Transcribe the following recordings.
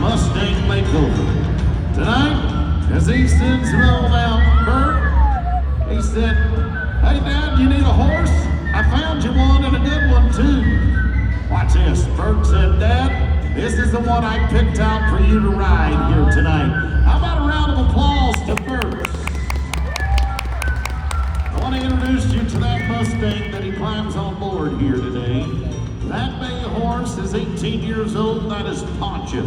Mustang makeover. Tonight, as he sends him on out, Bert, he said, "Hey Dad, you need a horse? I found you one and a good one too." Watch this. Bert said, "Dad, this is the one I picked out for you to ride here tonight." How about a round of applause to Bert? I want to introduce you to that Mustang that he climbs on board here today. That bay horse is 18 years old. That is Poncho.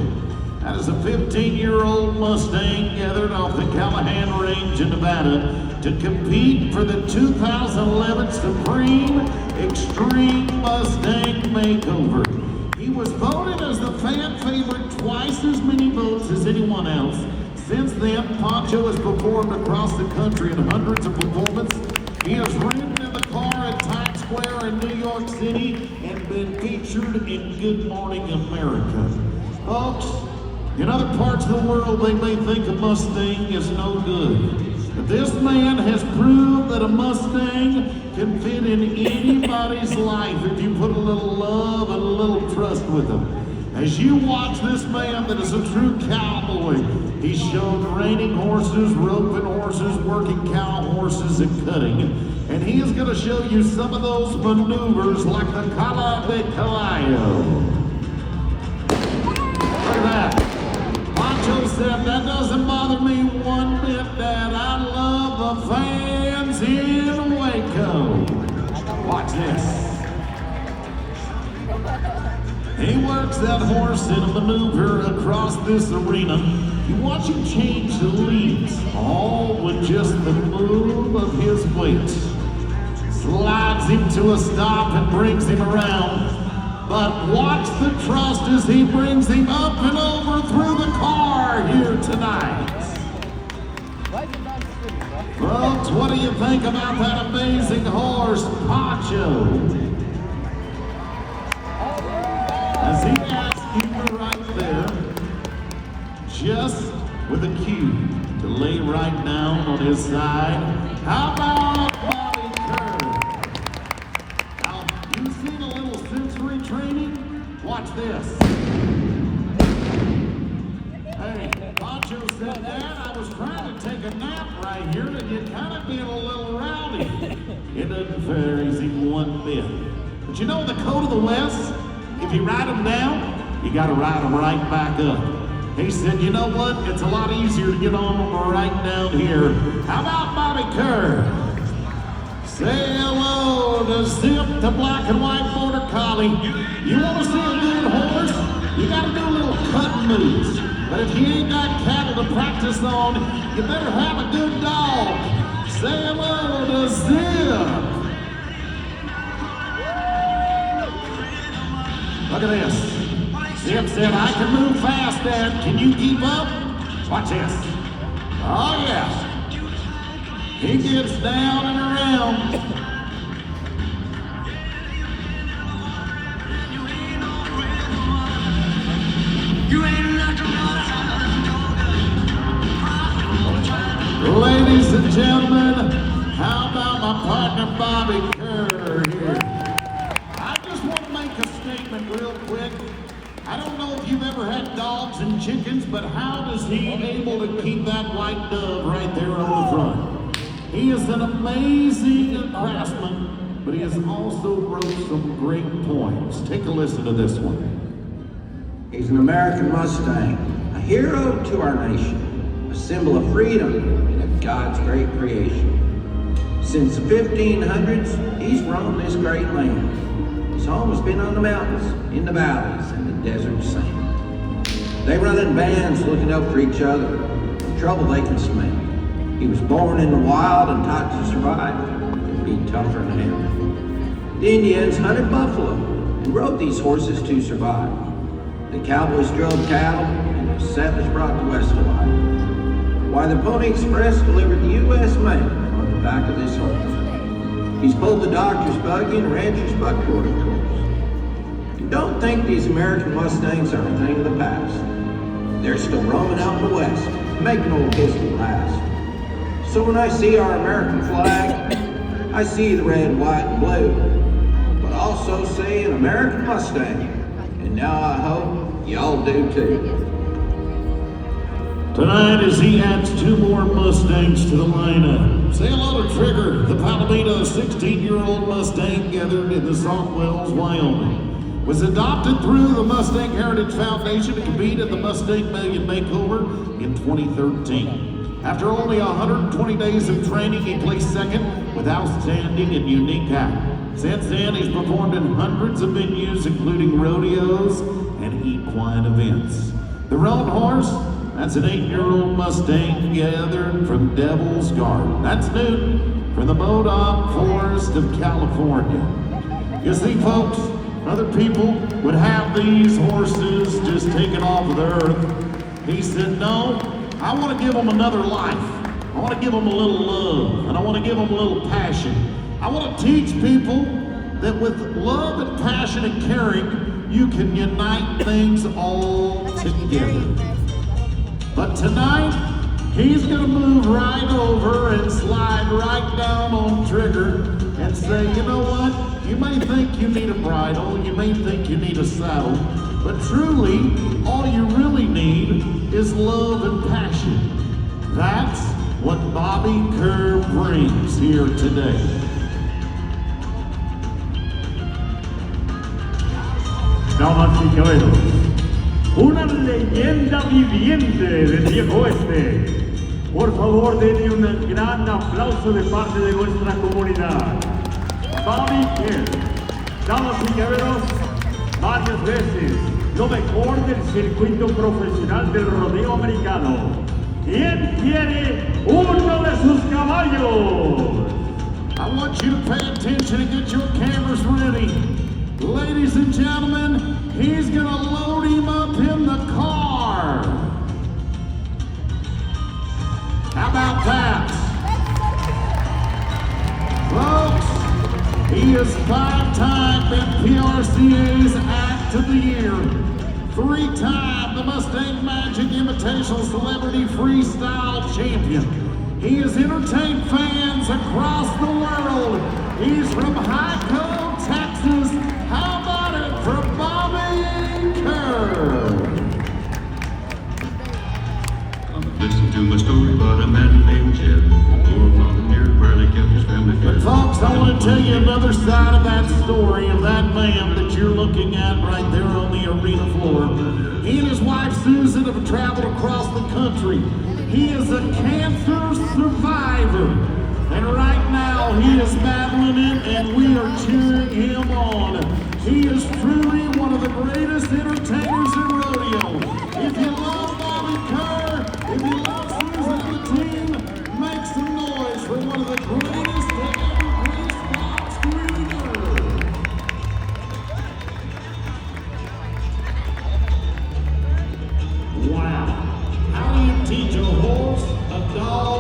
That is a 15-year-old Mustang gathered off the Callahan Range in Nevada to compete for the 2011 Supreme Extreme Mustang Makeover. He was voted as the fan favorite twice as many votes as anyone else. Since then, Poncho has performed across the country in hundreds of performances. He has ridden in the car at Times Square in New York City and been featured in Good Morning America. Folks, in other parts of the world, they may think a Mustang is no good. But this man has proved that a Mustang can fit in anybody's life if you put a little love and a little trust with him. As you watch this man that is a true cowboy, he's shown reining horses, roping horses, working cow horses, and cutting. And he is going to show you some of those maneuvers like the Cala de Caballo. Look at that. Poncho said, "That doesn't bother me one bit, Dad. I love the fans in Waco." Watch this. He works that horse in a maneuver across this arena. You watch him change the leads, all with just the move of his weight. Slides him to a stop and brings him around. But watch the trust as he brings him up and over through the car here tonight. Folks, what do you think about that amazing horse, Poncho? As he asks you right there, just with a cue to lay right down on his side. How about Bobby Kerr? Now, you've seen a little sensory training? Watch this. Hey, Poncho said, "Dad, I was trying to take a nap right here and you're kind of being a little rowdy." It doesn't phase him one bit. But you know the code of the West? If you ride them down, you gotta ride them right back up. He said, "You know what? It's a lot easier to get on them right down here." How about Bobby Kerr? Say hello to Zip, the black and white border collie. You wanna see a good horse? You gotta do little cutting moves. But if you ain't got cattle to practice on, you better have a good dog. Say hello to Zip. Look at this. Zip said, "I can move fast, Dad. Can you keep up?" Watch this. Oh, yeah. He gets down and around. Ladies and gentlemen, how about my partner Bobby Kerr here? I just want to make a statement real quick. I don't know if you've ever had dogs and chickens, but how does he able to keep that white dove right there on the front? He is an amazing craftsman, but he has also wrote some great poems. Take a listen to this one. He's an American Mustang, a hero to our nation, a symbol of freedom and of God's great creation. Since the 1500s, he's roamed this great land. His home has been on the mountains, in the valleys, and the desert sand. They run in bands looking out for each other, the trouble they can smell. He was born in the wild and taught to survive and be tougher than hell. The Indians hunted buffalo and rode these horses to survive. The cowboys drove cattle and the settlers brought the West to life. Why, the Pony Express delivered the U.S. mail on the back of this horse. He's pulled the doctor's buggy and rancher's buckboard, of course. And don't think these American Mustangs are a thing of the past. They're still roaming out in the West, making old history last. So when I see our American flag, I see the red, white, and blue, but also see an American Mustang. And now I hope y'all do too. tonight as he adds 2 more Mustangs to the lineup. Say hello to Trigger, the Palomino 16-year-old Mustang gathered in the Salt Wells, Wyoming. Was adopted through the Mustang Heritage Foundation to compete at the Mustang Million Makeover in 2013. After only 120 days of training, he placed second with outstanding and unique act. Since then, he's performed in hundreds of venues, including rodeos and equine events. The roan horse, that's an 8-year-old Mustang gathered from Devil's Garden. That's Newton from the Modoc Forest of California. You see, folks, other people would have these horses just taken off of the earth. He said, no, I want to give them another life. I want to give them a little love, and I want to give them a little passion. I want to teach people that with love and passion and caring, you can unite things all together. But tonight, he's gonna move right over and slide right down on Trigger and say, you know what? You may think you need a bridle, you may think you need a saddle, but truly, all you really need is love and passion. That's what Bobby Kerr brings here today. Damas y caballeros, una leyenda viviente del viejo oeste. Por favor, denle un gran aplauso de parte de nuestra comunidad. Bobby Kerr. Damas y caballeros, varias veces lo mejor del circuito profesional del rodeo americano. ¿Quién quiere uno de sus caballos? I want you to pay attention and get your cameras ready. Ladies and gentlemen, he's gonna load him up in the car. How about that? Folks, he is 5-time MPRCA's Act of the Year, 3-time the Mustang Magic Invitational Celebrity Freestyle Champion. He has entertained fans across the world. He's from Hyco, Texas. How about it for Bobby Kerr? Listen to my story about a man named Jed, who found him near where they kept his family fed. But folks, I want to tell you another side of that story of that man that you're looking at right there on the arena floor. He and his wife Susan have traveled across the country. He is a cancer survivor. And right now he is battling it and we are cheering him on. He is truly one of the greatest entertainers in rodeo. If you love